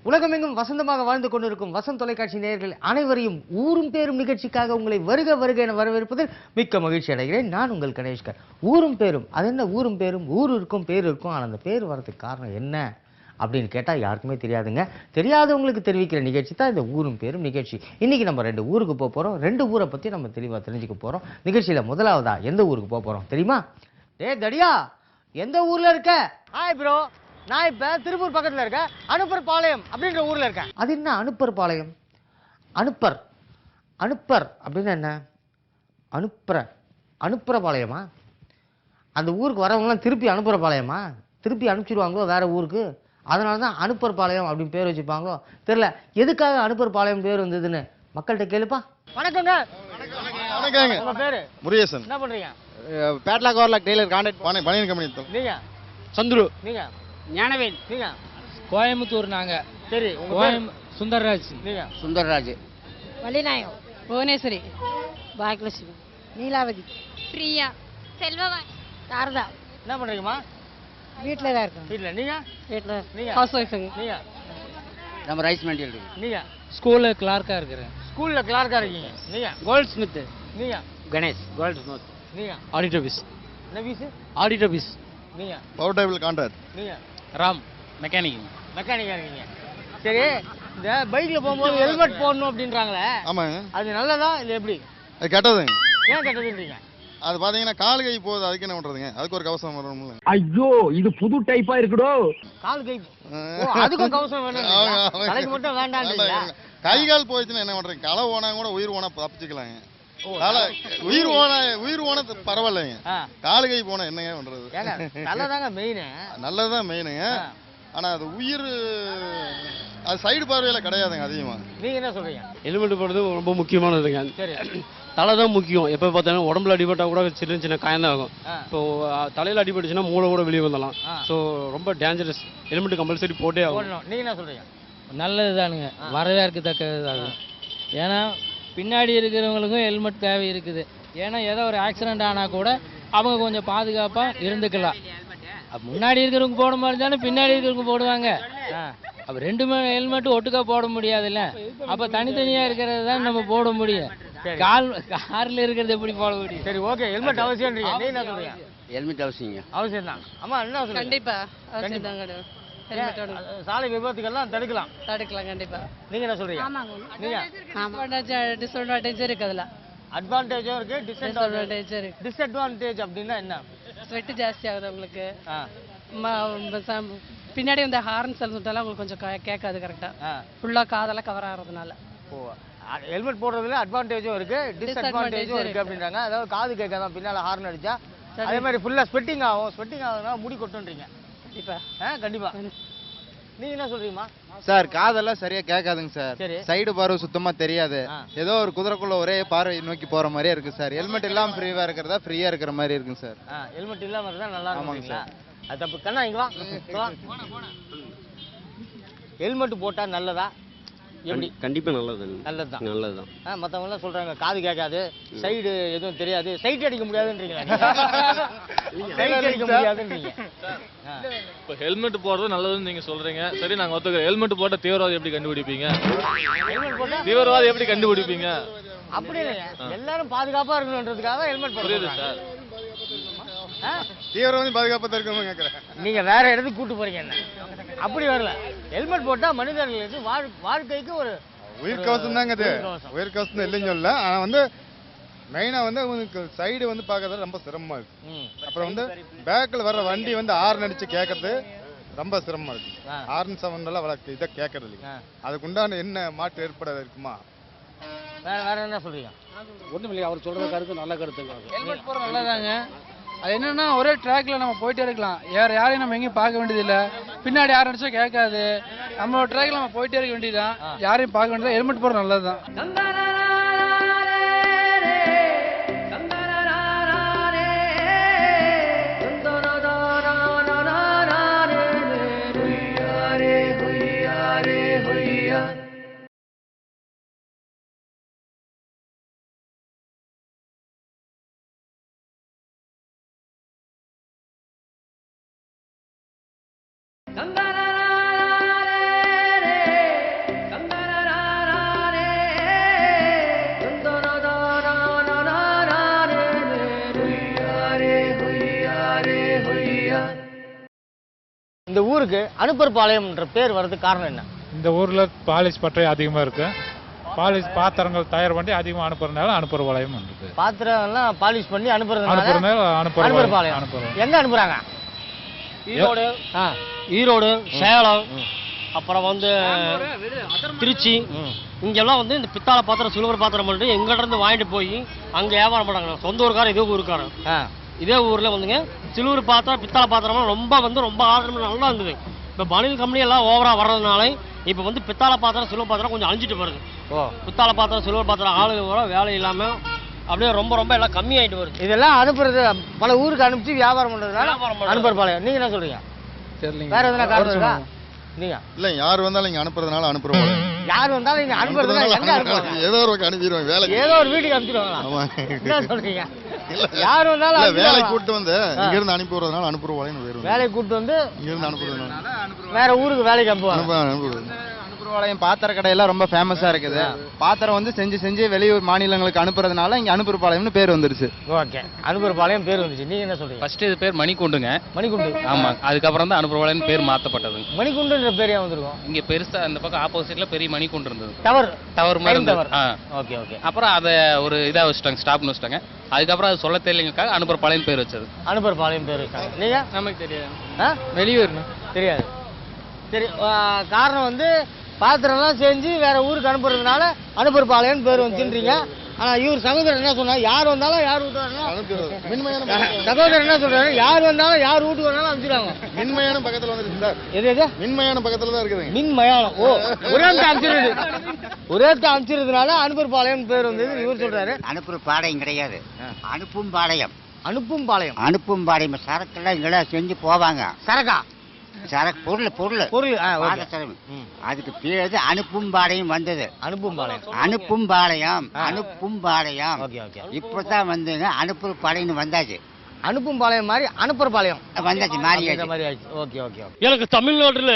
உலகமெங்கும் வசந்தமாக வாழ்ந்து கொண்டிருக்கும் வசந்த் தொலைக்காட்சி நேயர்கள் அனைவரையும் ஊரும் பேரும் நிகழ்ச்சிக்காக உங்களை வருக வருக என வரவேற்பதில் மிக்க மகிழ்ச்சி அடைகிறேன். நான் உங்கள் கணேஷ்கர். ஊரும் பேரும், அது என்ன ஊரும் பேரும்? ஊர் இருக்கும், பேர் இருக்கும். ஆனால் அந்த பேர் வரதுக்கு காரணம் என்ன அப்படின்னு கேட்டால் யாருக்குமே தெரியாதுங்க. தெரியாதவங்களுக்கு தெரிவிக்கிற நிகழ்ச்சி தான் இந்த ஊரும் பேரும் நிகழ்ச்சி. இன்னைக்கு நம்ம 2 ஊருக்கு போக போகிறோம். 2 ஊரை பற்றி நம்ம தெளிவாக தெரிஞ்சுக்க போகிறோம். நிகழ்ச்சியில் முதலாவதா எந்த ஊருக்கு போக போகிறோம் தெரியுமா? தடியா, எந்த ஊரில் இருக்க? ஹாய் ப்ரோ, நான் இப்போ திருப்பூர் பக்கத்தில் இருக்க அனுப்பர் பாளையம் அப்படின்ற ஊரில் இருக்கேன். அது என்ன அனுப்பர் பாளையம்? அனுப்பர் அனுப்பர் அப்படின்னு என்ன? அனுப்புற பாளையமா? அந்த ஊருக்கு வரவங்களாம் திருப்பி அனுப்புற பாளையமா? திருப்பி அனுப்பிச்சிடுவாங்களோ வேற ஊருக்கு? அதனால தான் அனுப்பர் பாளையம் அப்படின்னு பேர் வச்சுப்பாங்களோ தெரியல. எதுக்காக அனுப்பர் பாளையம் பேர் வந்ததுன்னு மக்கள்கிட்ட கேளுப்பா. வணக்கங்க. வணக்கங்க. உங்க பேரு? முருகேசன். என்ன பண்றீங்க? பேட்லாக் ஓவர்லாக் டெய்லர் கான்ட்ராக்ட் பனியன் கம்பெனி. நீங்க? சந்துரு. நீங்க? ஞானவேல். நீங்க? கோயம்புத்தூர். நாங்க சரி. சுந்தர்ராஜ். நீங்க? சுந்தர்ராஜ். வள்ளிநாயகம். புவனேஸ்வரி. பாக்கியலட்சுமி. நீலாவதி. பிரியா. செல்வவா. சாரதா. என்ன பண்றீங்கம்மா? வீட்டில் தான் இருக்கோம். வீட்டில். நீங்க? வீட்டில். நீங்க? ஹவுஸ் ஒய்ஃபுங்க. நீங்க? நம்ம ரைஸ் மெட்டீரியல். நீங்க? ஸ்கூல்ல கிளார்க்கா இருக்கிறேன். ஸ்கூல்ல கிளார்க்கா இருக்கீங்க. நீங்க? Goldsmith. நீங்க? கணேஷ். Goldsmith. நீங்க? Auditor fees. என்ன பீஸ்? Auditor fees. நீங்க? Power table contract. நீங்க? ராம். மெக்கானிக். மெக்கானிக்கா இருக்கீங்க. சரி, இந்த பைக்ல போகும்போது ஹெல்மெட் போடணும் அப்படின்றாங்களே, ஆமாங்க. அது நல்லதா இல்லை எப்படி? அது கெட்டதுங்க. ஏன் கெட்டதுன்றீங்க? அது பாத்தீங்கன்னா கால் கை போகுது, அதுக்கு என்ன பண்றதுங்க? அதுக்கு ஒரு கவசம் வரணும்ல. ஐயோ, இது புது டைப்பா இருக்குடோ. கால் கை அதுக்கும் கவசம் வேணும், தலைக்கு மட்டும் வேண்டான்றீங்களா? கை கால் போயிடுச்சுன்னா என்ன பண்றீங்க? களை ஓனா கூட உயிர் ஓனா தப்பிச்சுக்கலாங்க. உயிர் ஓன பரவாயில்லைங்க. கால் கை போனா என்னங்க பண்றது? நல்லதாங்க மெயின். நல்லதுதான் மெயினுங்க. ஆனா அது உயிர் அது சைடு பார்வையில கிடையாதுங்க அதிகமா. நீங்க என்ன சொல்றீங்க? ஹெல்மெட் போடுறது ரொம்ப முக்கியமானதுங்க. சரி, தலை தான் முக்கியம். எப்போ பார்த்தாலும் உடம்புல அடிபட்டா கூட சின்ன சின்ன காயம் தான் ஆகும். இப்போ தலையில் அடிபட்டுச்சுன்னா மூளை கூட வெளியே வந்துடலாம். ஸோ ரொம்ப டேஞ்சரஸ். ஹெல்மெட் கம்பல்சரி போட்டே ஆகும். நீங்க என்ன சொல்றீங்க? நல்லது தானுங்க, வரவேற்கத்தக்கது தான். ஏன்னா பின்னாடி இருக்கிறவங்களுக்கும் ஹெல்மெட் தேவை இருக்குது. ஏன்னா ஏதோ ஒரு ஆக்சிடென்ட் ஆனால் கூட அவங்க கொஞ்சம் பாதுகாப்பாக இருந்துக்கலாம். முன்னாடி இருக்கிறவங்க போட மாதிரி தானே பின்னாடி இருக்கிறவங்க போடுவாங்க. அப்போ 2 ஹெல்மெட் ஒட்டுக்கா போட முடியாதுல்ல. அப்போ தனித்தனியாக இருக்கிறது தான் நம்ம போட முடியும். காரில் இருக்கிறது எப்படி போட முடியும்? சரி, ஓகே, ஹெல்மெட் அவசியம்ன்றீங்க. நீங்க என்ன சொல்றீங்க? ஹெல்மெட் அவசியங்க. அவசியம் தான். அம்மா என்ன சொல்றீங்க? கண்டிப்பா அவசியம் தான். சாலை விபத்துக்கெல்லாம் தடுக்கலாம். கண்டிப்பா. நீங்க என்ன சொல்றீங்க? நீங்க? டிஸ்அட்வான்டேஜ் இருக்கு அதுல. அட்வான்டேஜும் இருக்கு, டிஸ்அட்வான்டேஜ் இருக்கு. டிஸ்அட்வான்டேஜ் அப்படின்னா என்ன? ஸ்வெட் ஜாஸ்தி ஆகுது உங்களுக்கு. பின்னாடி இந்த ஹார்ன் சொல்லிட்டாலும் உங்களுக்கு கொஞ்சம் கேட்காது கரெக்டா. ஃபுல்லா காதெல்லாம் கவர் ஆகிறதுனால. ஹெல்மெட் போடுறதுல அட்வான்டேஜும் இருக்கு, டிஸ்அட்வான்டேஜும் இருக்கு அப்படின்றாங்க. அதாவது காது கேட்காதான் பின்னால ஹார்ன் அடிச்சா. அதே மாதிரி ஃபுல்லா ஸ்வெட்டிங் ஆகும். ஸ்வெட்டிங் ஆகுதுன்னா முடி கொட்டுன்றீங்க. கண்டிப்பா. கண்டிப்பா. நீங்க என்ன சொல்றீங்கம்மா? சார், காதெல்லாம் சரியா கேட்காதுங்க சார். சரி. சைடு பார்வை சுத்தமா தெரியாது. ஏதோ ஒரு குதிரைக்குள்ள ஒரே பார்வை நோக்கி போற மாதிரியே இருக்கு சார். ஹெல்மெட் இல்லாம ஃப்ரீயா இருக்கிறதா ஃப்ரீயா இருக்கிற மாதிரி இருக்குங்க சார். ஹெல்மெட் இல்லாம இருந்தா நல்லா இருக்கும் சார். அது தப்பு. கண்ணா இங்க வா. ஹெல்மெட் போட்டா நல்லதா எப்படி? கண்டிப்பா நல்லது. நல்லதுதான். நல்லதுதான். மற்றவங்க எல்லாம் சொல்றாங்க காது கேட்காது, சைடு எதுவும் தெரியாது, சைட் அடிக்க முடியாதுன்றீங்களா? சைட் அடிக்க முடியாதுன்றீங்க. இப்போ ஹெல்மெட் போடுறது நல்லதுன்னு நீங்க சொல்றீங்க. சரி, நாங்க ஒத்துக்கிறோம். ஹெல்மெட் போட்டா தீவிரவாதம் எப்படி கண்டுபிடிப்பீங்க? தீவிரவாதம் எப்படி கண்டுபிடிப்பீங்க? அப்படி இல்லைங்க, எல்லாரும் பாதுகாப்பா இருக்கணுன்றதுக்காக ஹெல்மெட் போடுறது சார். தீவிரவாதி பாதுகாப்பா இருக்கணும்னு கேட்கறேன். நீங்க வேற இடத்துக்கு கூட்டு போறீங்க. என்ன அப்படி வரல. ஹெல்மெட் போட்டா மனிதர்களுக்கு வாழ்க்கைக்கு ஒரு உயிர் கவசம் தாங்க. அது உயிர் கவசம் இல்லைன்னு சொல்ல. ஆனா மெயினா உங்களுக்கு சைடு பார்க்கறது ரொம்ப சிரமமா இருக்கு. அப்புறம் பேக்ல வர்ற வண்டி ஹார்ன் அடிச்சு கேட்கறது ரொம்ப சிரமமா இருக்கு. ஹார்ன் சவுண்ட் எல்லாம் இதை கேட்கறது இல்லைங்க. அதுக்குண்டான என்ன மாற்று ஏற்பட இருக்குமா? வேற என்ன சொல்றீங்க? ஒன்றும் இல்லையா, அவர் சொல்ற கருத்து நல்ல கருத்துங்க. ஹெல்மெட் போடுறது நல்லதாங்க. அது என்னன்னா ஒரே ட்ராக்ல நம்ம போயிட்டே இருக்கலாம். யாரையும் நம்ம எங்கேயும் பார்க்க வேண்டியதில்லை. பின்னாடி யாரும் நினைச்சா கேட்காது. நம்மளோட ட்ராக்ல நம்ம போயிட்டே இருக்க வேண்டியதுதான். யாரையும் பார்க்க வேண்டியது. ஹெல்மெட் போடுறது நல்லதுதான். ஊருக்கு அனுப்பர்பாளையம்ன்ற பேர் வர்றதுக்கு காரணம் என்ன? இந்த ஊர்ல பாலிஷ் பட்டறை அதிகமா இருக்கு. பாலிஷ் பாத்திரங்கள் தயார் பண்ணி அதிகமாக அனுப்புறதுனால அனுப்பர்பாளையம் இருக்கு. பாத்திரம் எல்லாம் பாலிஷ் பண்ணி அனுப்புறதுனால அனுப்பர்பாளையம். எங்க அனுப்புறாங்க? ஈரோடு, சேலம், அப்புறம் வந்து திருச்சி, இங்கெல்லாம் வந்து இந்த பித்தாளை பாத்திரம் சில்வர் பாத்திரம் பண்ணிட்டு எங்கிட்ட இருந்து வாங்கிட்டு போய் அங்கே வியாபாரம் பண்ணாங்க. சொந்த ஊருக்காரன் இதே ஊருக்காரன். இதே ஊரில் வந்துங்க சில்வர் பாத்திரம் பித்தாளை பாத்திரம்லாம் ரொம்ப ஆதரவு நல்லா இருந்தது. இப்போ பனியல் கம்பெனி எல்லாம் ஓவராக வர்றதுனால இப்போ வந்து பித்தாளை பாத்திரம் சில்வர் பாத்திரம் கொஞ்சம் அழிஞ்சிட்டு வருது. பித்தாளை பாத்திரம் சில்வர் பாத்திரம் ஆளுங்க கூட வேலை இல்லாமல் அப்படியே ரொம்ப எல்லாம் கம்மியாயிட்டு வருது. இதெல்லாம் அனுப்புறது பல ஊருக்கு அனுப்பிச்சு வியாபாரம் பண்றதுனால அனுப்பர்பாளையம். நீங்க என்ன சொல்றீங்க? வேற எதுனா காரணம் இருக்கா? நீங்க இல்ல யார் வந்தாலும் இங்க அனுப்புறதுனால அனுப்புறோம். யார் வந்தாலும் இங்க அனுப்புறதுனால எங்க அனுப்புறாங்க? ஏதோ ஒரு அனுப்பிடுவாங்க. வேலைக்கு ஏதோ ஒரு வீட்டுக்கு அனுப்பிடுவாங்களா? என்ன சொல்றீங்க? யார் வந்தாலும் வேலை கூட்டு வந்து இங்க இருந்து அனுப்பி விடுறதுனால அனுப்புறவாளையம் வேற. வேலை கூட்டு வந்து இங்க இருந்து அனுப்புறதுனால வேற ஊருக்கு வேலைக்கு அனுப்புவாங்க. அனுப்பர்பாளையம் பாத்திர கடையெல்லாம் ரொம்ப ஃபேமஸா இருக்குது. பாத்திரம் வந்து செஞ்சு வெளியூர் மாநிலங்களுக்கு அனுப்புறதுனால இங்க அனுப்பர்பாளையம்னு பேர் வந்துருச்சு. ஓகே, அனுப்பர்பாளையம் பேர் வந்துச்சு. நீங்க என்ன சொல்றீங்க? ஃபர்ஸ்ட் இது பேர் மணிக்குண்டுங்க. மணிக்குண்டு. ஆமா, அதுக்கப்புறம் தான் அனுப்பர்பாளையம் பேர் மாத்தப்பட்டது. மணிக்குண்டுன்ற பேர் ஏன் வந்திருக்கும்? இங்க பெருசா அந்த பக்கம் ஆப்போசிட்ல பெரிய மணிக்குண்டு இருந்தது. டவர் மாதிரி இருந்தது. ஓகே. அப்புறம் அதை ஒரு இதா வச்சுட்டாங்க, ஸ்டாப்னு வச்சுட்டாங்க. அதுக்கப்புறம் அது சொல்ல தெரியலங்கக்காக அனுப்பர்பாளையம் பேர் வச்சது. அனுப்பர்பாளையம் பேர் வச்சாங்க. நீங்க? நமக்கு தெரியாது. வெளியூர் தெரியாது. சரி, காரணம் வந்து பாத்திரம்லாம் செஞ்சு வேற ஊருக்கு அனுப்புறதுனால அனுப்பர்பாளையம் பேர் வந்துன்றீங்க. ஆனா இவர் சகோதரர் என்ன சொன்னா, யார் வந்தாலும் யார் வீட்டு வரணும். சகோதரர் என்ன சொல்றாரு, யார் வந்தாலும் யார் வீட்டுக்கு வரணும் அனுப்பிச்சிடுவாங்க. மின்மயானம் பக்கத்துல வந்துருக்கு சார். எது மின்மயானம் பக்கத்துல தான் இருக்குது. மின்மயானம். ஓ, ஒரே அனுப்பிச்சிருதுனால அனுப்பர்பாளையம் பேர் வந்தது இவர் சொல்றாரு. அனுப்பர்பாளையம் கிடையாது, அனுப்பும் பாளையம். அனுப்பும் பாளையம் சரக்கெல்லாம் இங்கெல்லாம் செஞ்சு போவாங்க. சரக்கு பொருள் அதுக்கு பேரு அனுப்பும் பாளையம் வந்தது. அனுப்பும் பாளையம் இப்பதான் வந்துங்க அனுப்பர்பாளையம் வந்தாச்சு. அனுப்பும் பாளையம் மாதிரி அனுப்பர்பாளையம் வந்தாச்சு, மாறியாச்சு. ஓகே. எனக்கு தமிழ்நாட்டில்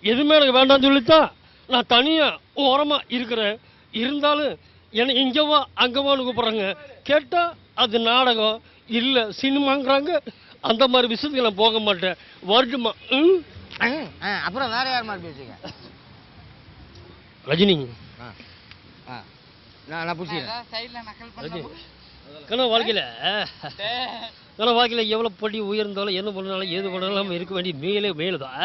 எதுவுமே எனக்கு வேண்டாம்னு சொல்லித்தான் நான் தனியா ஓரமா இருக்கிறேன். இருந்தாலும் என்னை இங்கவா அங்கவான்னு கூப்பிட்றாங்க. கேட்டா அது நாடகம் இல்லை சினிமாங்கிறாங்க. அந்த மாதிரி விஷயத்துக்கு நான் போக மாட்டேன். வருமா? அப்புறம் வேற யார் மாதிரி பேசுங்க? ரஜினி. நான் புடிச்சேன். வாழ்க்கையில் எவ்வளோ படி உயர்ந்தாலும் என்ன பண்ணாலும் ஏது பண்ணாலும் நம்ம இருக்க வேண்டிய மேலே தான்.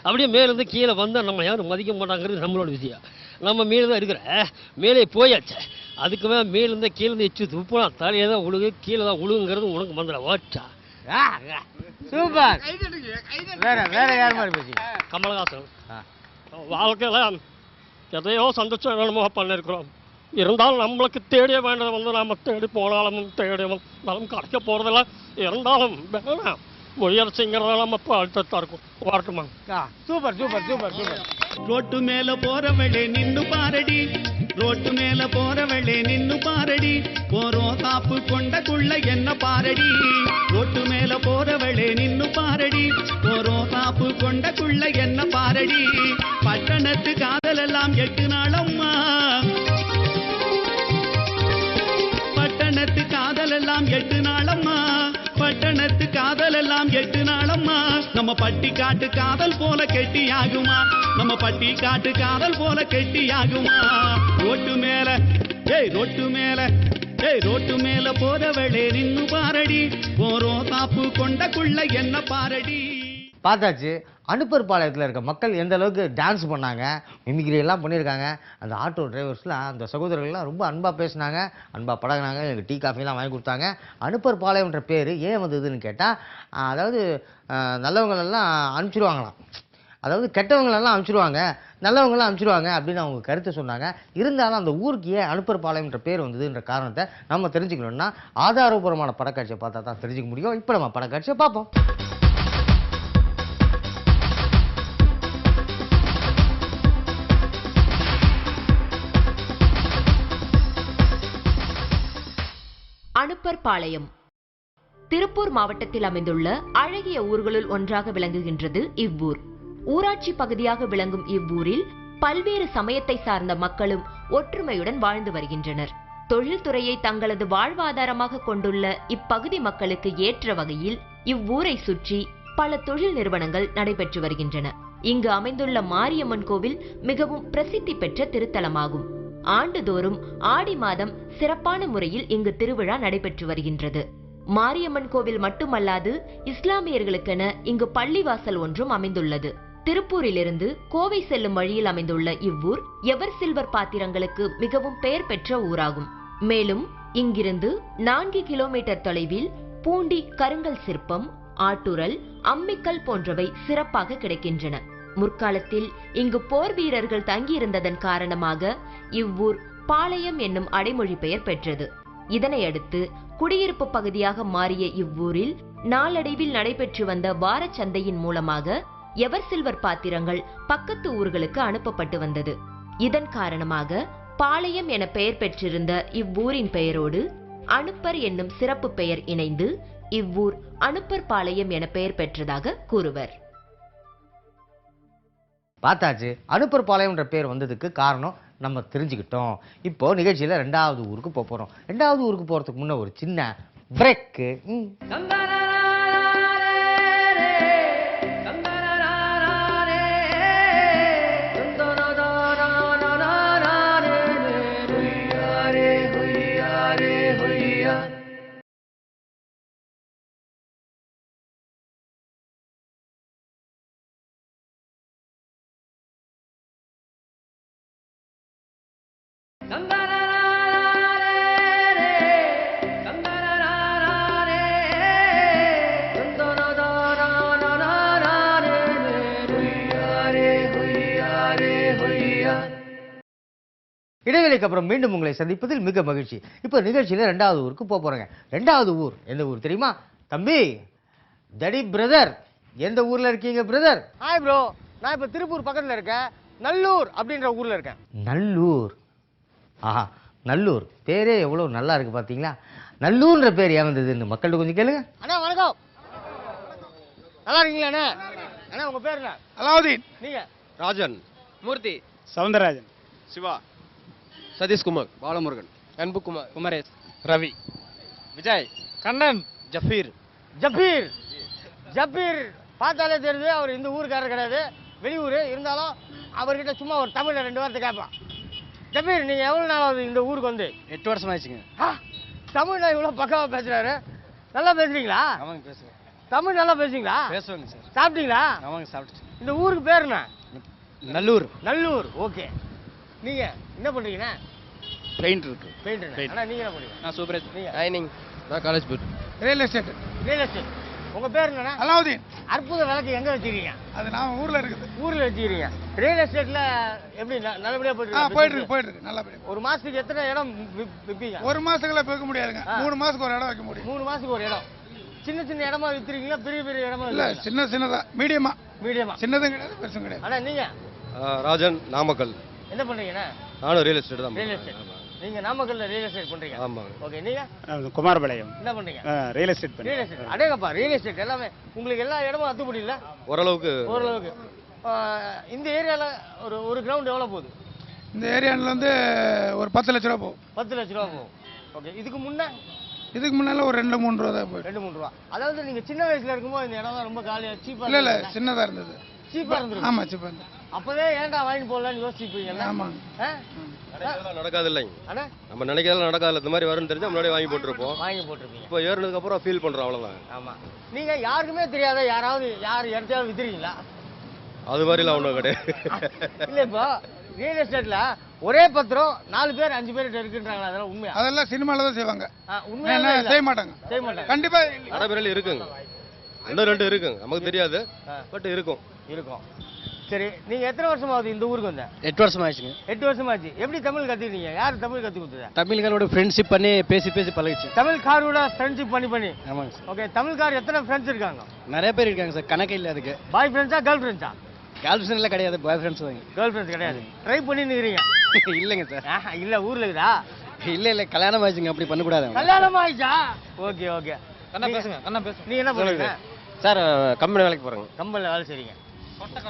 அப்படியே மேலேருந்து கீழே வந்தால் நம்ம யாரும் மதிக்க மாட்டாங்கிறது நம்மளோட விஷயம். நம்ம மேலே தான் இருக்கிற, மேலே போயாச்சு. அதுக்கு மேலேருந்து கீழேருந்து எச்சு துப்புனா தலையே தான் உழுகு, கீழே தான் உழுகுங்கிறது உனக்கு மந்திர வாட்டா. சூப்பர். வேற யார் மாதிரி பேசி? கமலஹாசன். வாழ்க்கையில் எதையோ சந்தோஷம் வேணுமோ பண்ணிருக்கிறோம். இருந்தாலும் நம்மளுக்கு தேடிய வேண்டதை வந்து நாம தேடி போனாலும் தேடி வந்தாலும் கிடைக்க போறதெல்லாம் இருந்தாலும் வேணாம். முயற்சிங்கிறத நம்ம அழுத்தத்தா இருக்கும். வரட்டுமா? சூப்பர். ரோட்டு மேல போறவளே நின்னு பாரடி, ரோட்டு மேல போறவளே நின்னு பாரடி, போறோம் காப்பு கொண்டக்குள்ள என்ன பாரடி. ரோட்டு மேல போறவளே நின்னு பாரடி, போறோம் காப்பு கொண்டக்குள்ள என்ன பாரடி. பட்டணத்து காதல் எல்லாம் 8 நாளம்மா, பட்டணத்து காதல் எல்லாம் 8 நாளம்மா, பட்டணத்து காதல் எல்லாம் 8 நாளம்மா. நம்ம பட்டி காட்டு காதல் போல கெட்டியாகுமா, நம்ம பட்டி காட்டு காதல் போல கெட்டியாகுமா. ரோட்டு மேல போறவளே நின்னு பாரடி, போறோம் காப்பு கொண்டக்குள்ள என்ன பாரடி. பார்த்தாச்சு அனுப்பர்பாளையத்தில் இருக்க மக்கள் எந்த அளவுக்கு டான்ஸ் பண்ணாங்க, மிமிக்ரி எல்லாம் பண்ணியிருக்காங்க. அந்த ஆட்டோ டிரைவர்ஸ்லாம் அந்த சகோதரர்கள்லாம் ரொம்ப அன்பாக பேசினாங்க, அன்பாக பழகினாங்க, எனக்கு டீ காஃபிலாம் வாங்கி கொடுத்தாங்க. அனுப்பர்பாளையம்ன்ற பேர் ஏன் வந்ததுன்னு கேட்டால், அதாவது நல்லவங்களெல்லாம் அனுப்பிச்சிடுவாங்களாம், அதாவது கெட்டவங்களெல்லாம் அனுப்பிச்சிடுவாங்க, நல்லவங்களாம் அனுப்பிச்சிடுவாங்க அப்படின்னு அவங்க கருத்தை சொன்னாங்க. இருந்தாலும் அந்த ஊருக்கு ஏன் அனுப்பர்பாளையம்ன்ற பேர் வந்ததுன்ற காரணத்தை நம்ம தெரிஞ்சுக்கணும்னா ஆதாரபூர்வமான படக்காட்சியை பார்த்தா தான் தெரிஞ்சுக்க முடியும். இப்போ நம்ம படக்காட்சியை பார்ப்போம். அனுப்பர்பாளையம் திருப்பூர் மாவட்டத்தில் அமைந்துள்ள அழகிய ஊர்களுள் ஒன்றாக விளங்குகின்றது இவ்வூர். ஊராட்சி பகுதியாக விளங்கும் இவ்வூரில் பல்வேறு சமயத்தை சார்ந்த மக்களும் ஒற்றுமையுடன் வாழ்ந்து வருகின்றனர். தொழில்துறையை தங்களது வாழ்வாதாரமாக கொண்டுள்ள இப்பகுதி மக்களுக்கு ஏற்ற வகையில் இவ்வூரை சுற்றி பல தொழில் நிறுவனங்கள் நடைபெற்று வருகின்றன. இங்கு அமைந்துள்ள மாரியம்மன் கோவில் மிகவும் பிரசித்தி பெற்ற திருத்தலமாகும். ஆண்டுதோறும் ஆடி மாதம் சிறப்பான முறையில் இங்கு திருவிழா நடைபெற்று வருகின்றது. மாரியம்மன் கோவில் மட்டுமல்லாது இஸ்லாமியர்களுக்கென இங்கு பள்ளிவாசல் ஒன்றும் அமைந்துள்ளது. திருப்பூரிலிருந்து கோவை செல்லும் வழியில் அமைந்துள்ள இவ்வூர் எவர் சில்வர் பாத்திரங்களுக்கு மிகவும் பெயர் பெற்ற ஊராகும். மேலும் இங்கிருந்து 4 கிலோமீட்டர் தொலைவில் பூண்டி கருங்கல் சிற்பம், ஆட்டுரல், அம்மிக்கல் போன்றவை சிறப்பாக கிடைக்கின்றன. முற்காலத்தில் இங்கு போர் வீரர்கள் தங்கியிருந்ததன் காரணமாக இவ்வூர் பாளையம் என்னும் அடைமொழி பெயர் பெற்றது. இதனையடுத்து குடியிருப்பு பகுதியாக மாறிய இவ்வூரில் நாளடைவில் நடைபெற்று வந்த வாரச்சந்தையின் மூலமாக எவர் சில்வர் பாத்திரங்கள் பக்கத்து ஊர்களுக்கு அனுப்பப்பட்டு வந்தது. இதன் காரணமாக பாளையம் என பெயர் பெற்றிருந்த இவ்வூரின் பெயரோடு அனுப்பர் என்னும் சிறப்பு பெயர் இணைந்து இவ்வூர் அனுப்பர் பாளையம் என பெயர் பெற்றதாக கூறுவர். பார்த்தாச்சு, அனுப்பர் பாளையம்ன்ற பேர் வந்ததுக்கு காரணம் நம்ம தெரிஞ்சுக்கிட்டோம். இப்போ நிகழ்ச்சியில 2வது ஊருக்கு போறோம். 2வது ஊருக்கு போறதுக்கு முன்ன ஒரு சின்ன பிரேக்கு. இடைவேளைக்கு அப்புறம் மீண்டும் உங்களை சந்திப்பதில் மிக மகிழ்ச்சி. இப்போ நிகழ்ச்சியில 2வது ஊருக்கு போறோங்க. 2வது ஊர் எந்த ஊர் தெரியுமா? தம்பி, தடி பிரதர், எந்த ஊர்ல இருக்கீங்க பிரதர்? ஹாய் ப்ரோ, நான் இப்போ திருப்பூர் பக்கத்துல இருக்கேன், நல்லூர் அப்படின்ற ஊர்ல இருக்கேன். நல்லூர், ஆஹா, நல்லூர் பேரே எவ்வளவு நல்லா இருக்கு பாத்தீங்களா? நல்லூர்ன்ற பேர் ஏன் வந்ததுன்னு மக்கள்கிட்ட கொஞ்சம் கேளுங்க. அண்ணா வணக்கம், நல்லா இருக்கீங்களா அண்ணா? அண்ணா உங்க பேர் என்ன? அலாவுதீன். நீங்க? ராஜன். மூர்த்தி. சவுந்தரராஜன். சிவா. சதீஷ்குமார். பாலமுருகன். அன்புகுமார். குமரேஷ். ரவி. விஜய். கண்ணன். ஜஃபீர். ஜபீர். ஜபீர் பார்த்தாலே தெரியுது அவர் இந்த ஊருக்காரர் கிடையாது, வெளியூர். இருந்தாலும் அவர்கிட்ட சும்மா ஒரு தமிழ்ல 2 வார்த்தை கேட்பான். ஜபீர், நீங்க எவ்வளவு நாளாவது இந்த ஊருக்கு வந்து? 8 வருஷம் ஆயிடுச்சுங்க. தமிழ்ல இவ்வளவு பக்காவா பேசுறாரு. நல்லா பேசுறீங்களா? ஆமாங்க, பேசுவேன். தமிழ் நல்லா பேசுறீங்களா? பேசுவாங்க சார். சாப்பிட்டீங்களா? ஆமாங்க, சாப்பிட்டு. இந்த ஊருக்கு பேர் என்ன? நல்லூர். நல்லூர். ஓகே. நீங்க என்ன பண்றீங்கண்ணா? பெயிண்ட் இருக்கு. பெயிண்ட். ஆனா நீங்க என்ன பண்றீங்க? நான் சூப்பரேஜ். நீங்க? டைனிங். நான் காலேஜ் போயிட்டு. Real estate. Real estate. உங்க பேர் என்னண்ணா? அலாவுதீன். அற்புத விளக்கு எங்க வச்சிருக்கீங்க? அது நான் ஊர்ல இருக்குது. ஊர்ல வச்சிருக்கீங்க. ரியல் எஸ்டேட்ல எப்படி நல்லபடியா போயிட்டு இருக்கு நல்லபடியா. ஒரு மாசத்துக்கு எத்தனை இடம் விப்பீங்க? ஒரு மாசத்துக்குள்ள விற்க முடியாதுங்க. 3 மாசத்துக்கு ஒரு இடம் வைக்க முடியும். 3 மாசத்துக்கு ஒரு இடம். சின்ன சின்ன இடமா வித்துறீங்களா, பெரிய பெரிய இடமா? இல்ல, சின்னதா, மீடியமா. சின்னதும் கிடையாது, பெருசும் கிடையாது. அண்ணா நீங்க? ராஜன், நாமக்கல். என்ன பண்றீங்கண்ணா? நானும் ரியல் எஸ்டேட் தான். Real estate. நீங்க நாமக்கல்ல ரியல் எஸ்டேட் பண்றீங்க? ஆமாங்க. ஓகே. நீங்க? குமாரபாளையம். என்ன பண்றீங்க? Real estate. Real estate. அடேங்கப்பா, ரியல் எஸ்டேட் எல்லாமே உங்களுக்கு எல்லா இடமும் அத்துப்படி இல்ல? ஓரளவுக்கு. இந்த ஏரியால ஒரு கிரவுண்ட் எவ்வளவு போகுது? இந்த ஏரியால வந்து ஒரு 10 லட்ச ரூபா போகும். 10 லட்ச ரூபா போகும். ஓகே. இதுக்கு முன்னால ஒரு 2-3 ரூபா தான் போயிடும். 2-3 ரூபா. அதாவது நீங்க சின்ன வயசுல இருக்கும்போது இந்த இடம் ரொம்ப காலியா சீப்பா? இல்ல, சின்னதா இருந்தது. சீப்பா இருந்தது? ஆமா, சீப்பா இருந்தது. அப்பவே ஏன்டா வாங்கி போடலாம்னு யோசிப்பீங்க? ஆமாங்க. நடக்காது இல்லைங்க. நம்ம நினைக்கிறதெல்லாம் நடக்காது. இந்த மாதிரி வரும்னு தெரிஞ்சா முன்னாடி வாங்கி போட்டுருப்போம். இப்போ ஏறினதுக்கு அப்புறம் ஃபீல் பண்றோம், அவ்வளவுதான். ஆமா. நீங்க யாருக்குமே தெரியாத யார் இடத்தையாவது வித்துறீங்களா? அது மாதிரிலாம் ஒன்றும் கிடையாது. இல்ல, இப்போ ரியல் எஸ்டேட்ல ஒரே பத்திரம் 4 பேர் 5 பேர் இருக்குன்றாங்களா? அதெல்லாம் உண்மையா? அதெல்லாம் சினிமால தான் செய்வாங்க. உண்மையா செய்ய மாட்டாங்க. கண்டிப்பா நடைமுறையில் இருக்குங்க. 1-2 இருக்குங்க, நமக்கு தெரியாது, பட் இருக்கும். சரி, நீங்க எத்தனை வருஷமாவது இந்த ஊருக்கு வந்த? 8 வருஷம் ஆயிடுச்சுங்க. 8 வருஷமாச்சு. எப்படி தமிழ் கத்துக்கிட்டீங்க? யார் தமிழ் கத்து கொடுத்தது? தமிழ்காரோட ஃப்ரெண்ட்ஷிப் பண்ணி பேசி பழகிச்சு. தமிழ்காரோட ஃப்ரெண்ட்ஷிப் பண்ணி? ஆமாங்க சார். ஓகே. தமிழ்கார் எத்தனை ஃப்ரெண்ட்ஸ் இருக்காங்க? நிறைய பேர் இருக்காங்க சார், கணக்கே இல்லை அதுக்கு. பாய் ஃப்ரெண்ட்ஸா, கேர்ள் ஃப்ரெண்ட்ஸா? கேர்ள் ஃப்ரெண்ட்ஸ்ல கிடையாது, பாய் ஃப்ரெண்ட்ஸ் தான். கேர்ள் ஃப்ரெண்ட்ஸ் கிடையாது. ட்ரை பண்ணிருக்கீங்க? இல்லைங்க சார். இல்ல, ஊர்ல இருக்குதா? இல்ல, கல்யாணம் ஆயிடுச்சுங்க, அப்படி பண்ணக்கூடாது. கல்யாணம் ஆயிடுச்சா? ஓகே. அண்ணா பேசுங்க. நீங்க என்ன பண்ணுறீங்க சார்? கம்பெனி வேலைக்கு போறேங்க. கம்பெனில வேலை செய்றீங்க.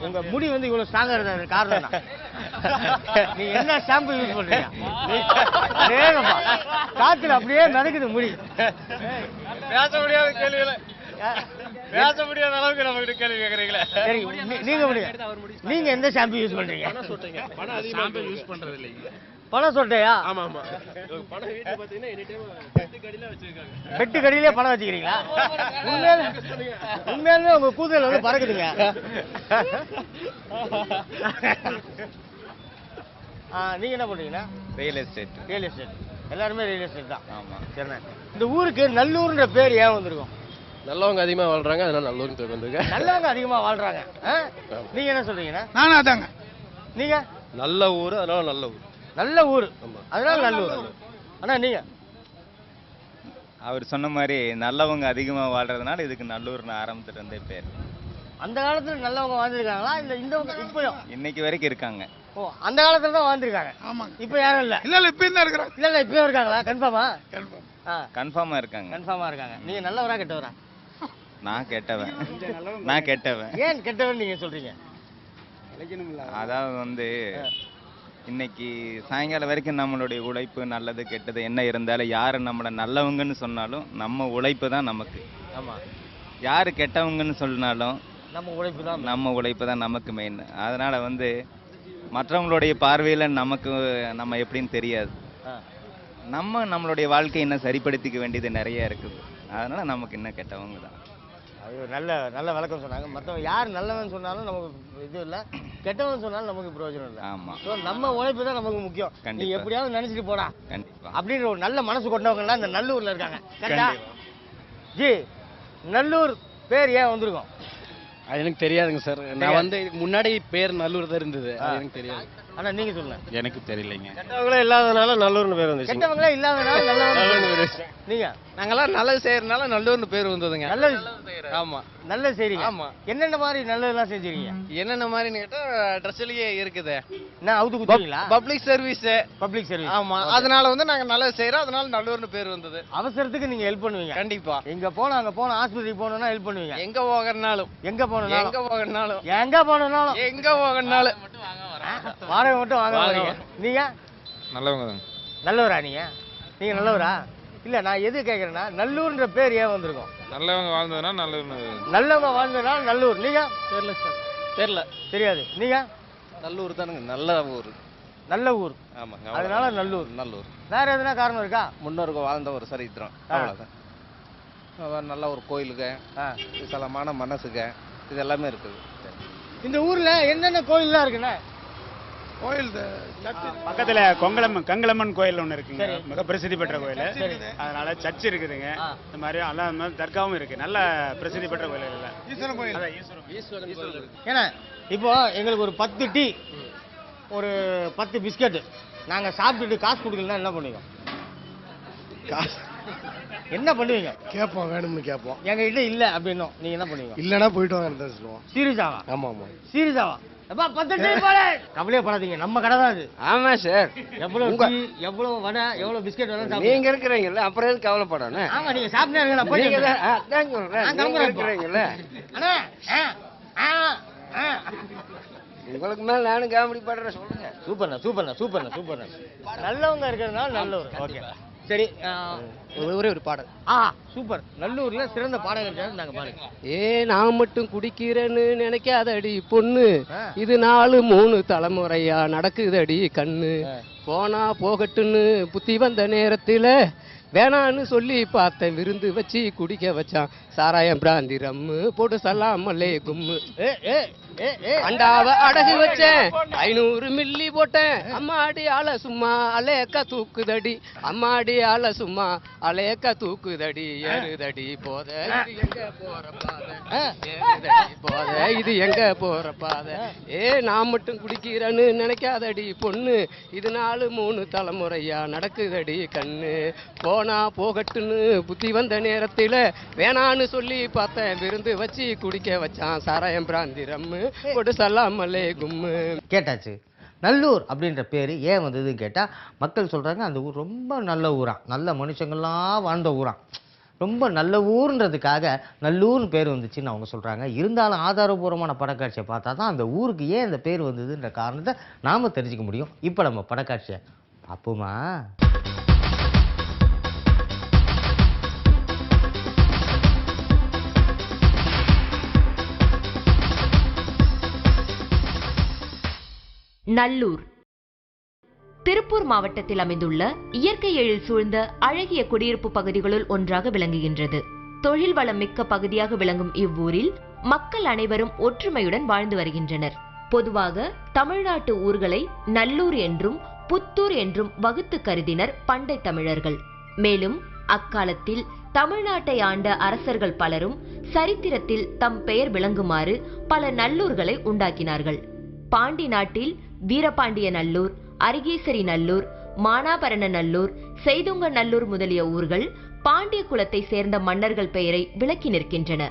உங்க முடி வந்து இவ்வளவு ஸ்ட்ராங்கா இருந்தது காரணம் தான். நீங்க என்ன ஷாம்பு யூஸ் பண்றீங்க? காத்துல அப்படியே நடக்குது முடி. பேச முடியாத கேள்வியில பேச முடியாத அளவுக்கு நம்ம கிட்ட கேள்வி கேக்குறீங்களே. சரி நீங்க முடியும். நீங்க எந்த ஷாம்பு யூஸ் பண்றீங்க? பணம் அதிகமா யூஸ் பண்றது இல்லைங்க. பணம் சொட்டையா? ஆமா ஆமா. பணம் வீட்டுல பாத்தீங்கன்னா எனி டைம் பெட்டு கடியில வச்சிருக்காங்க. பெட்டு கடியிலே பணம் வச்சுக்கிறீங்களா? உண்மையாலுமே உங்க கூந்தல் வந்து பறக்குதுங்க. நீங்க என்ன பண்றீங்கன்னா? Real estate. Real estate. எல்லாருமே ரியல் எஸ்டேட் தான். ஆமா. சரிண்ணா. இந்த ஊருக்கு நல்லூர்ன்ற பேர் ஏன் வந்திருக்கும்? நல்லவங்க அதிகமா வாழ்றாங்க, அதனால நல்லவங்க பேர் வந்திருக்கு. நல்லவங்க அதிகமா வாழ்றாங்க. நீங்க என்ன சொல்றீங்கன்னா? நானும் அதாங்க. நீங்க? நல்ல ஊர், அதனால நல்ல ஊர். நல்ல ஊர், அதனால நல்லூர். அண்ணா நீங்க? அவர் சொன்ன மாதிரி நல்லவங்க அதிகமா வாழ்றதுனால இதுக்கு நல்லூர்னு ஆரம்பத்துல இருந்தே பேர். அந்த காலத்துல நல்லவங்க வாழ்ந்துருக்காங்களா இல்ல இந்த இப்பயும்? இன்னைக்கு வரைக்கும் இருக்காங்க. ஓ, அந்த காலத்துல தான் வாழ்ந்துருக்காங்க. ஆமாங்க. இப்ப யாரும் இல்ல. இல்ல இப்பயும் தான் இருக்கிறாங்க. இல்ல இப்பயும் இருக்காங்களா? கன்ஃபார்மா? கன்ஃபார்மா இருக்காங்க. கன்ஃபார்மா இருக்காங்க. நீங்க நல்லவரா கெட்டவரா? நான் கெட்டவன். நான் கெட்டவன். ஏன் கெட்டவன் நீங்க சொல்றீங்க? அதாவது வந்து இன்னைக்கு சாயங்காலம் வரைக்கும் நம்மளுடைய உழைப்பு நல்லது கெட்டது என்ன இருந்தாலும் யாரு நம்மளை நல்லவங்கன்னு சொன்னாலும் நம்ம உழைப்பு தான் நமக்கு. ஆமா. யாரு கெட்டவங்கன்னு சொன்னாலும் நம்ம உழைப்பு தான் நமக்கு மெயின். அதனால வந்து மற்றவங்களுடைய பார்வையில நம்ம எப்படின்னு தெரியாது. நம்மளுடைய வாழ்க்கையை இன்னும் சரிப்படுத்திக்க வேண்டியது நிறைய இருக்குது. அதனால நமக்கு இன்னும் கெட்டவங்க தான். அது நல்ல விளக்கம் சொன்னாங்க. மற்றவங்க யார் நல்லவன் சொன்னாலும் நமக்கு இது இல்லை, கெட்டவன் சொன்னாலும் நமக்கு பிரயோஜனம் இல்லை. ஆமா. ஸோ நம்ம உழைப்பு தான் நமக்கு முக்கியம். நீ கண்டிப்பா. எப்படியாவது நினைச்சிட்டு போடா கண்டிப்பா. அப்படின்ற ஒரு நல்ல மனசு கொண்டவங்கலாம் இந்த நல்லூர்ல இருக்காங்க. கரெக்டா? ஜி, நல்லூர் பேர் ஏன் வந்திருக்கும்? அது எனக்கு தெரியாதுங்க சார். நான் வந்து முன்னாடி பேர் நல்லூர் தான் இருந்தது. அது எனக்கு தெரியாது. ஆனா நீங்க சொல்லுங்க. எனக்கு தெரியலைங்க. கெட்டவங்களே இல்லாதனால நல்லூர்னு பேர் வந்துச்சு. கெட்டவங்களே இல்லாதனால நல்லூர். நீங்க? நாங்கெல்லாம் நல்லது செய்யறதுனால நல்லூர்னு பேர் வந்ததுங்க. நல்லது. ஆமா. நல்லது செய்றீங்க. ஆமா. என்னென்ன மாதிரி நல்லதெல்லாம் செஞ்சீங்க? என்னென்ன மாதிரின்னு கேட்டா ட்ரெஸ்லயே இருக்குது. நான் அவுத்து குத்துறீங்களா? Public service. Public service. ஆமா. அதனால வந்து நாங்க நல்லது செய்யறோம், அதனால நல்லூர்னு பேர் வந்தது. அவசரத்துக்கு நீங்க ஹெல்ப் பண்ணுவீங்க. கண்டிப்பா. அங்க போன ஆஸ்பத்திரிக்கு போனோம்னா ஹெல்ப் பண்ணுவீங்க. எங்க போகறனாலும். எங்க போனாலும் வாடகை மட்டும் வாங்க வரீங்க. நீங்க? நல்லவங்க தான். நல்லவரா நீங்க? நீங்க நல்லவரா? இல்ல நான் எது கேக்குறேன்னா நல்லூர்ன்ற பேர் ஏன் வந்திருக்கும்? நல்லவங்க வாழ்ந்ததுனா நல்லவங்க வாழ்ந்ததுனால நல்லூர். நீங்க? தெரியல சார். தெரியல. தெரியாது. நீங்க? நல்லூர் தானுங்க. நல்ல ஊர். நல்ல ஊர். ஆமாங்க. அதனால நல்லூர். நல்லூர். வேற எதுனா காரணம் இருக்கா? முன்னோர்கள் வாழ்ந்த ஒரு சரித்திரம். அவ்வளவுதான். நல்ல ஒரு கோயிலுக்கு, விசாலமான மனசுக்கு, இது எல்லாமே இருக்குது. இந்த ஊர்ல என்னென்ன கோயில்லாம் இருக்குண்ணே? கோயில் பக்கத்துல கங்கலம்மன் கோயில் ஒண்ணு இருக்குங்க. மிக பிரசித்தி பெற்ற கோயில். அதனால சர்ச் இருக்குதுங்க. இந்த மாதிரி எல்லாம் தர்காவும் இருக்கு. நல்ல பிரசித்தி பெற்ற கோயில் இல்ல. ஈஸ்வரன் கோயில். ஈஸ்வரன் கோயில். ஏன்னா இப்போ எங்களுக்கு ஒரு 10 டீ, ஒரு 10 பிஸ்கட் நாங்க சாப்பிட்டுட்டு காசு கொடுக்கலன்னா என்ன பண்ணுவீங்க? காசு என்ன பண்ணுவீங்க? கேட்போம், வேணும்னு கேட்போம். எங்ககிட்ட இல்ல அப்படின்னும் நீங்க என்ன பண்ணுவீங்க? இல்லைன்னா போயிட்டு வாங்க சொல்லுவோம். சீரியஸாவா? ஆமா ஆமா. சீரியஸாவா? அப்பா 10 டீ போல. கவலையே படாதீங்க, நம்ம கடை தான் அது. ஆமா சார். எவ்வளவு டீ, எவ்வளவு வடை, எவ்வளவு பிஸ்கட் வேணாலும் சாப்பிடுங்க. நீங்க இருக்கிறீங்கல்ல, அப்புறம் எதுக்கு கவலைப்படணும்? ஆமா, நீங்க சாப்பிட்டே இருங்க. நான் போய் இருக்கிறீங்கல்ல. அண்ணா உங்களுக்கு மேல நானும் காமெடி பண்றேன். சொல்லுங்க. சூப்பர்ண்ணா. நல்லவங்க இருக்கிறதுனால நல்லூர். ஓகே, சரி. ஒரே ஒரு பாடல். சூப்பர். நல்லூர்ல சிறந்த பாடகர் நாங்க பாருங்க. நான் மட்டும் குடிக்கிறேன்னு நினைக்காதடி பொண்ணு, இது 4-3 தலைமுறையா நடக்குதடி கண்ணு. போனா போகட்டுன்னு புத்தி வந்த நேரத்துல வேணான்னு சொல்லி பார்த்தேன், விருந்து வச்சு குடிக்க வச்சான் சாராயம் பிராந்தி ரம்மு போட்டு சலாமல்லே கும்மு. அண்டாவ அடகு வச்சேன் 500 மில்லி போட்டேன், அம்மாடி ஆள சும்மா அலேக்க தூக்குதடி, அம்மாடி ஆள சும்மா அலேக்க தூக்குதடி, ஏறுதடி போத எங்க போற பாதை, ஏறுதடி போத இது எங்க போற பாதை. நான் மட்டும் குடிக்கிறேன்னு நினைக்காதடி பொண்ணு, இது 4-3 தலைமுறையா நடக்குதடி கண்ணு. போனா போகட்டுன்னு புத்தி வந்த நேரத்துல வேணான்னு சொல்லி பார்த்தேன், விருந்து வச்சு குடிக்க வச்சான் சாராயம் பிராந்தி ரம்மு போட்டு சல்லாமலே கும்மு. கேட்டாச்சு. நல்லூர் அப்படின்ற பேர் ஏன் வந்ததுன்னு கேட்டால் மக்கள் சொல்கிறாங்க அந்த ஊர் ரொம்ப நல்ல ஊரான், நல்ல மனுஷங்கள்லாம் வாழ்ந்த ஊரான், ரொம்ப நல்ல ஊர்ன்றதுக்காக நல்லூர்னு பேர் வந்துச்சுன்னு அவங்க சொல்கிறாங்க. இருந்தாலும் ஆதாரபூர்வமான படக்காட்சியை பார்த்தா தான் அந்த ஊருக்கு ஏன் அந்த பேர் வந்ததுன்ற காரணத்தை நாம் தெரிஞ்சுக்க முடியும். இப்போ நம்ம படக்காட்சியை பார்ப்போமா? நல்லூர் திருப்பூர் மாவட்டத்தில் அமைந்துள்ள இயற்கை எழில் சூழ்ந்த அழகிய குடியிருப்பு பகுதிகளுள் ஒன்றாக விளங்குகின்றது. தொழில் வளம் மிக்க பகுதியாக விளங்கும் இவ்வூரில் மக்கள் அனைவரும் ஒற்றுமையுடன் வாழ்ந்து வருகின்றனர். பொதுவாக தமிழ்நாட்டு ஊர்களை நல்லூர் என்றும் புத்தூர் என்றும் வகுத்து கருதினர் பண்டை தமிழர்கள். மேலும் அக்காலத்தில் தமிழ்நாட்டை ஆண்ட அரசர்கள் பலரும் சரித்திரத்தில் தம் பெயர் விளங்குமாறு பல நல்லூர்களை உண்டாக்கினார்கள். பாண்டி நாட்டில் வீரபாண்டிய நல்லூர், அரிகேசரி நல்லூர், மானாபரண நல்லூர், செய்துங்க நல்லூர் முதலிய ஊர்கள் பாண்டிய குலத்தை சேர்ந்த மன்னர்கள் பெயரை விளக்கி நிற்கின்றன.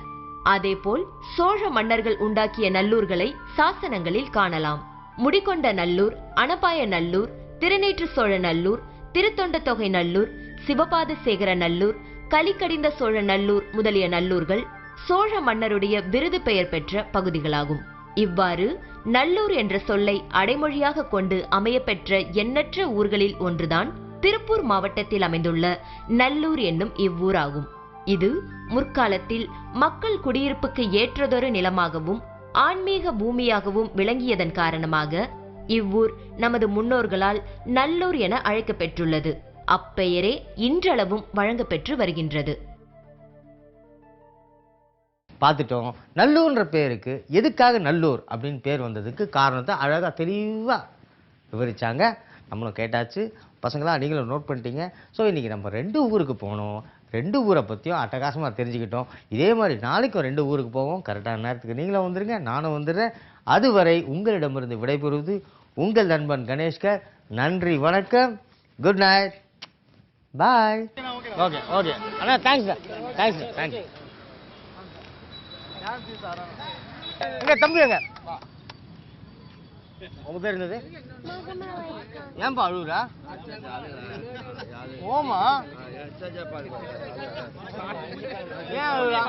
அதேபோல் சோழ மன்னர்கள் உண்டாக்கிய நல்லூர்களை சாசனங்களில் காணலாம். முடிகொண்ட நல்லூர், அனபாய நல்லூர், திருநேற்று சோழ நல்லூர், திருத்தொண்ட தொகை நல்லூர், சிவபாத சேகர நல்லூர், கலிக்கடிந்த சோழ நல்லூர் முதலிய நல்லூர்கள் சோழ மன்னருடைய விருது பெயர் பெற்ற பகுதிகளாகும். இவ்வாறு நல்லூர் என்ற சொல்லை அடைமொழியாக கொண்டு அமையப்பெற்ற எண்ணற்ற ஊர்களில் ஒன்றுதான் திருப்பூர் மாவட்டத்தில் அமைந்துள்ள நல்லூர் என்னும் இவ்வூர் ஆகும். இது முற்காலத்தில் மக்கள் குடியிருப்புக்கு ஏற்றதொரு நிலமாகவும் ஆன்மீக பூமியாகவும் விளங்கியதன் காரணமாக இவ்வூர் நமது முன்னோர்களால் நல்லூர் என அழைக்கப்பெற்றுள்ளது. அப்பெயரே இன்றளவும் வழங்கப்பெற்று வருகின்றது. பார்த்துட்டோம். நல்லூர்ன்ற பேருக்கு எதுக்காக நல்லூர் அப்படின்னு பேர் வந்ததுக்கு காரணத்தை அழகாக தெளிவாக விவரிச்சாங்க. நம்மளும் கேட்டாச்சு. பசங்களாம் நீங்களும் நோட் பண்ணிட்டீங்க. ஸோ இன்றைக்கி நம்ம 2 ஊருக்கு போனோம். 2 ஊரை பற்றியும் அட்டகாசமாக தெரிஞ்சுக்கிட்டோம். இதே மாதிரி நாளைக்கும் 2 ஊருக்கு போவோம். கரெக்டான நேரத்துக்கு நீங்களும் வந்துடுங்க, நானும் வந்துடுறேன். அதுவரை உங்களிடமிருந்து விடைபெறுவது உங்கள் நண்பன் கணேஷ்கர். நன்றி, வணக்கம், good night, bye. Okay okay அண்ணா, thanks sir, thanks sir, thank you. எங்க தம்பி எங்க உங்க பேர் என்னது? ஏன்பா அழுகுறா? ஓமா ஏன் அழுகுறா?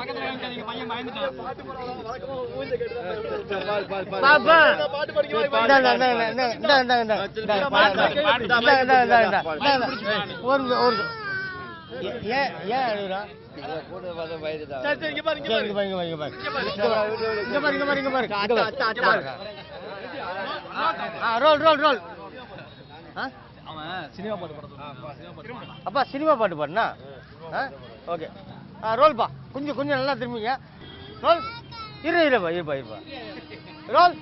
ஏன் அழுகுறா? அப்பா சினிமா பாட்டு பாடுனா ஓகே. ரோல்பா, கொஞ்சம் கொஞ்சம் நல்லா திரும்பிங்க. ரோல். இருப்பா ரோல்.